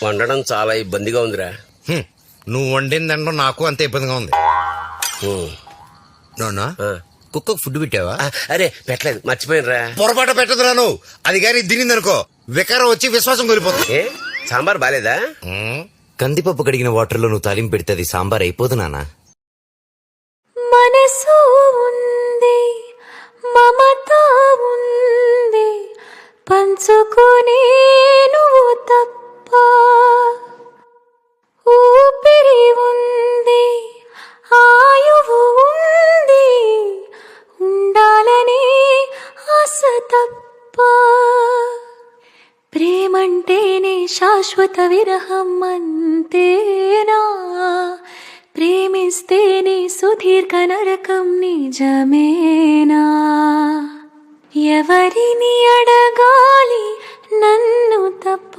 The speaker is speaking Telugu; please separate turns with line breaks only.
వండడం చాలా ఇబ్బందిగా ఉందిరా.
నువ్వు వండిందంటే నాకు అంతే ఇబ్బందిగా ఉంది. నోనా కుక్కకు ఫుడ్ పెట్టావా?
అరే పెట్టలేదు, మర్చిపోయినరా.
పొరపాటు పెట్టదురా నువ్వు. అది కానీ తినిందనుకో వికారం వచ్చి విశ్వాసం కోల్పోతుంది.
ఏ సాంబార్ బాలేదా?
కందిపప్పు కడిగిన వాటర్ లో నువ్వు తాలింపు పెడితే అది సాంబార్ అయిపోదు నానా.
మనసు ఉంది, మమత ఉంది, పంచుకునే నువ్వు తప్ప. ఊపిరి ఉంది, ఆయువు ఉంది, ఉండాలని ఆశ తప్ప. ప్రేమంటేనే శాశ్వత విరహం అంతేనా? ప్రేమిస్తేనే సుదీర్ఘ నరకం నిజమేనా? ఎవరిని అడగాలి నన్ను తప్ప?